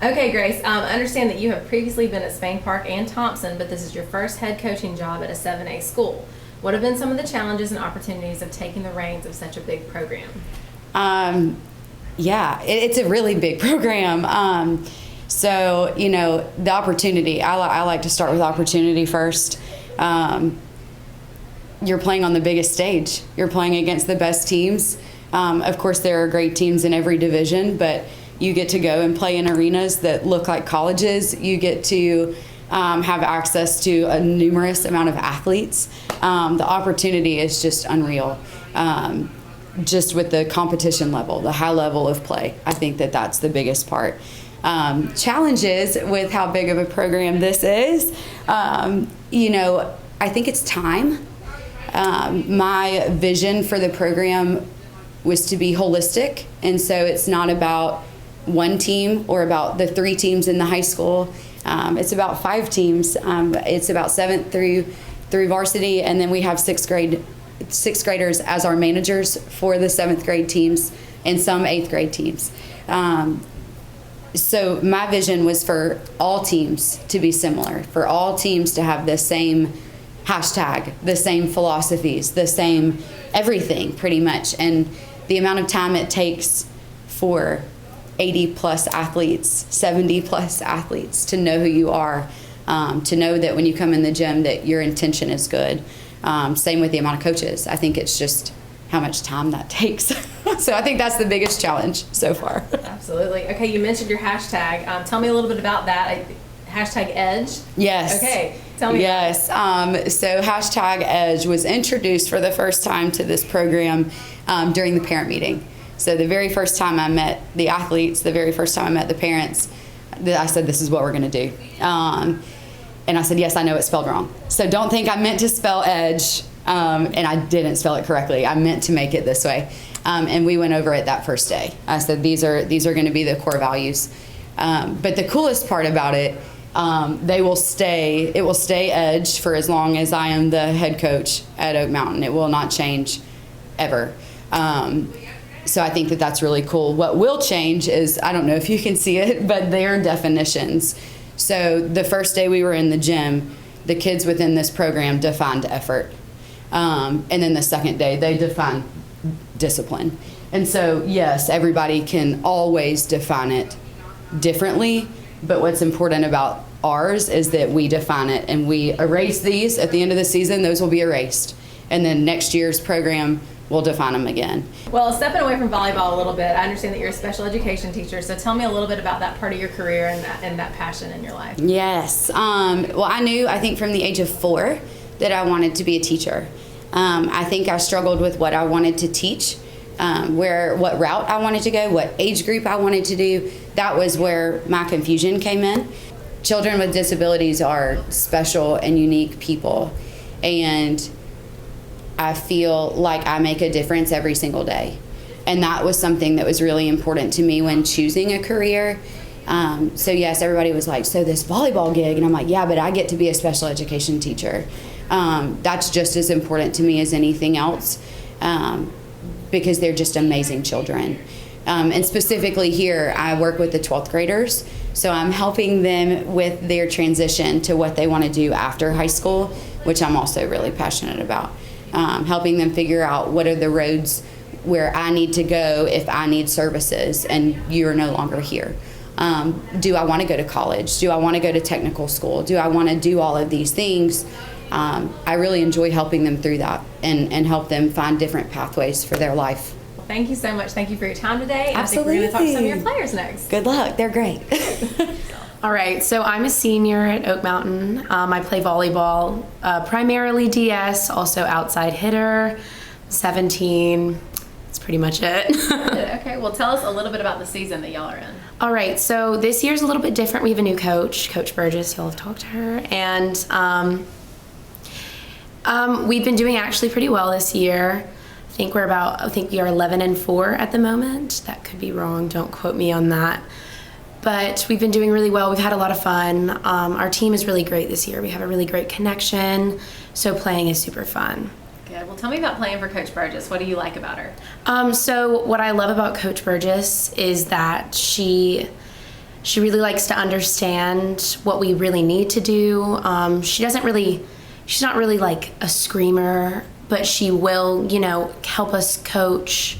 Okay, Grace, I understand that you have previously been at Spain Park and Thompson, but this is your first head coaching job at a 7A school. What have been some of the challenges and opportunities of taking the reins of such a big program? It's a really big program. So, the opportunity, I like to start with opportunity first. You're playing on the biggest stage. You're playing against the best teams. Of course, there are great teams in every division, but you get to go and play in arenas that look like colleges. You get to have access to a numerous amount of athletes. The opportunity is just unreal. Just with the competition level, the high level of play, I think that that's the biggest part. Challenges with how big of a program this is, I think it's time. My vision for the program was to be holistic, and so it's not about one team or about the 3 teams in the high school. It's about 5 teams. It's about 7th through varsity, and then we have 6th graders as our managers for the 7th grade teams and some 8th grade teams. So my vision was for all teams to be similar, for all teams to have the same hashtag, the same philosophies, the same everything pretty much. And the amount of time it takes for 80 plus athletes, 70 plus athletes to know who you are, to know that when you come in the gym that your intention is good. Same with the amount of coaches. I think it's just how much time that takes. So I think that's the biggest challenge so far. Absolutely. Okay, you mentioned your hashtag. Tell me a little bit about that. Hashtag Edge? Yes. Okay, tell me. Yes. So hashtag Edge was introduced for the first time to this program during the parent meeting. So the very first time I met the athletes, the very first time I met the parents, I said, this is what we're going to do. And I said, yes, I know it's spelled wrong. So don't think I meant to spell Edge, and I didn't spell it correctly. I meant to make it this way. And we went over it that first day. I said, these are going to be the core values. But the coolest part about it, it will stay Edge for as long as I am the head coach at Oak Mountain. It will not change ever. So I think that that's really cool. What will change is, I don't know if you can see it, but their definitions. So the first day we were in the gym, the kids within this program defined effort. And then the second day, they defined discipline. And so, yes, everybody can always define it differently, but what's important about ours is that we define it and we erase these at the end of the season. Those will be erased. And then next year's program, we'll define them again. Well, stepping away from volleyball a little bit, I understand that you're a special education teacher, so tell me a little bit about that part of your career and that passion in your life. Yes. Well, I think from the age of 4 that I wanted to be a teacher. I think I struggled with what I wanted to teach, what route I wanted to go, what age group I wanted to do. That was where my confusion came in. Children with disabilities are special and unique people, and I feel like I make a difference every single day. And that was something that was really important to me when choosing a career. So yes, everybody was like, so this volleyball gig, and I'm like, yeah, but I get to be a special education teacher. That's just as important to me as anything else, because they're just amazing children. And specifically here, I work with the 12th graders, so I'm helping them with their transition to what they want to do after high school, which I'm also really passionate about. Helping them figure out what are the roads where I need to go if I need services and you're no longer here. Do I want to go to college? Do I want to go to technical school? Do I want to do all of these things? I really enjoy helping them through that and help them find different pathways for their life. Thank you so much. Thank you for your time today. Absolutely. I think we're going to talk to some of your players next. Good luck. They're great. All right, so I'm a senior at Oak Mountain. I play volleyball, primarily DS, also outside hitter, 17. That's pretty much it. Okay, well, tell us a little bit about the season that y'all are in. All right, so this year's a little bit different. We have a new coach, Coach Burgess. Y'all have talked to her. And we've been doing actually pretty well this year. I think we are 11-4 at the moment. That could be wrong. Don't quote me on that. But we've been doing really well. We've had a lot of fun. Our team is really great this year. We have a really great connection, so playing is super fun. Good. Well, tell me about playing for Coach Burgess. What do you like about her? So what I love about Coach Burgess is that she She really likes to understand what we really need to do. She's not really like a screamer, but she will, help us coach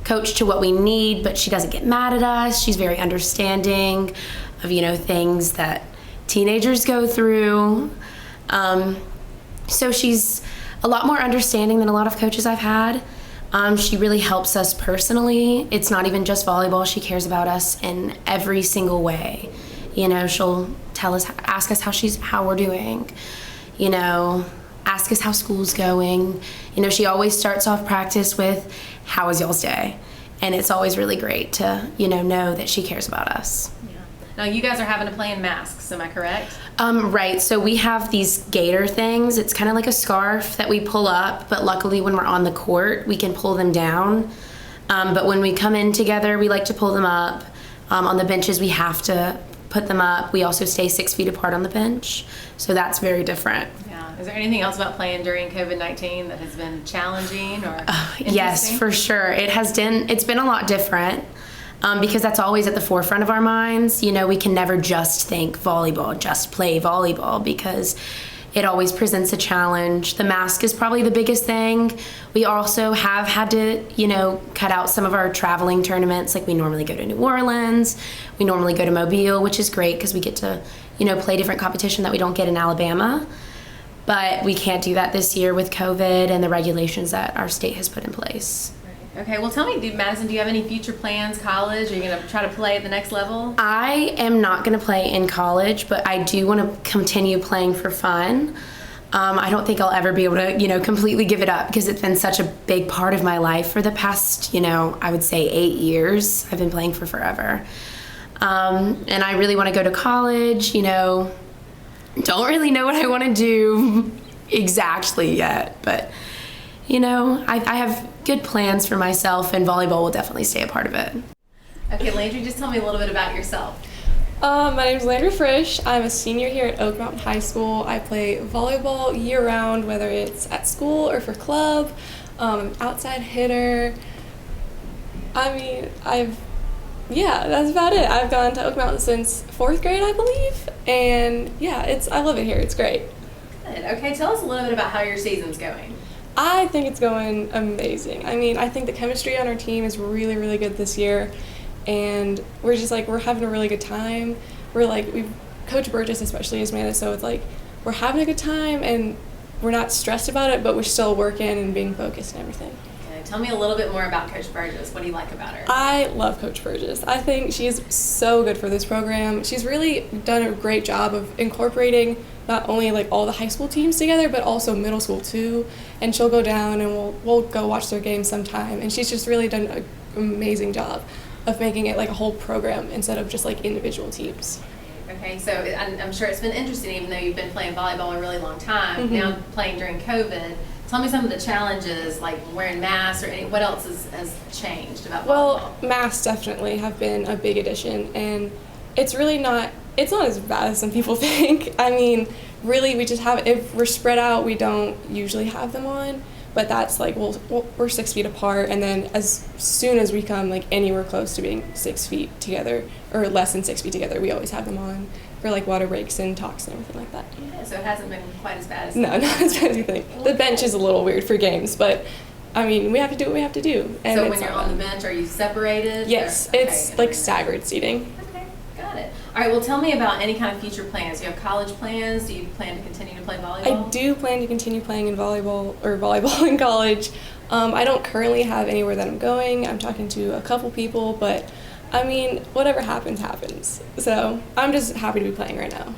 to what we need, but she doesn't get mad at us. She's very understanding of, things that teenagers go through. So she's a lot more understanding than a lot of coaches I've had. She really helps us personally. It's not even just volleyball. She cares about us in every single way. She'll ask us how we're doing, ask us how school's going. She always starts off practice with, "How was y'all's day?" And it's always really great to, know that she cares about us. Now, you guys are having to play in masks, am I correct? Right, so we have these gaiter things. It's kind of like a scarf that we pull up, but luckily when we're on the court, we can pull them down. But when we come in together, we like to pull them up. On the benches, we have to put them up. We also stay 6 feet apart on the bench, so that's very different. Yeah. Is there anything else about playing during COVID-19 that has been challenging or Yes, for sure. It's been a lot different. Because that's always at the forefront of our minds. We can never just think volleyball, just play volleyball, because it always presents a challenge. The mask is probably the biggest thing. We also have had to, cut out some of our traveling tournaments. Like we normally go to New Orleans, we normally go to Mobile, which is great because we get to, play different competition that we don't get in Alabama. But we can't do that this year with COVID and the regulations that our state has put in place. Okay, well tell me, Madison, do you have any future plans, college? Are you going to try to play at the next level? I am not going to play in college, but I do want to continue playing for fun. I don't think I'll ever be able to, completely give it up because it's been such a big part of my life for the past, I would say 8 years. I've been playing for forever. And I really want to go to college, don't really know what I want to do exactly yet, but I have good plans for myself, and volleyball will definitely stay a part of it. Okay, Landry, just tell me a little bit about yourself. My name is Landry Frisch. I'm a senior here at Oak Mountain High School. I play volleyball year-round, whether it's at school or for club. Outside hitter. That's about it. I've gone to Oak Mountain since 4th grade, I believe, and I love it here. It's great. Good. Okay, tell us a little bit about how your season's going. I think it's going amazing. I think the chemistry on our team is really, really good this year, and we're having a really good time. Coach Burgess especially is made us so it's like we're having a good time and we're not stressed about it, but we're still working and being focused and everything. Okay, tell me a little bit more about Coach Burgess. What do you like about her? I love Coach Burgess. I think she's so good for this program. She's really done a great job of incorporating not only all the high school teams together, but also middle school too. And she'll go down and we'll go watch their games sometime. And she's just really done an amazing job of making it a whole program instead of just individual teams. Okay, so I'm sure it's been interesting, even though you've been playing volleyball a really long time. Mm-hmm. Now playing during COVID. Tell me some of the challenges, like wearing masks or what else has changed about volleyball? Well, masks definitely have been a big addition, and it's not as bad as some people think. Really, we just if we're spread out, we don't usually have them on, but that's we're 6 feet apart, and then as soon as we come anywhere close to being 6 feet together, or less than 6 feet together, we always have them on for water breaks and talks and everything like that. Yeah, so it hasn't been quite as bad as No, not as bad as you think. The bench is a little weird for games, but we have to do what we have to do. And so when you're on the bench, are you separated? Yes, it's staggered seating. Okay, got it. All right, well tell me about any kind of future plans. Do you have college plans? Do you plan to continue to play volleyball? I do plan to continue playing in volleyball in college. I don't currently have anywhere that I'm going. I'm talking to a couple people, but whatever happens, happens. So I'm just happy to be playing right now.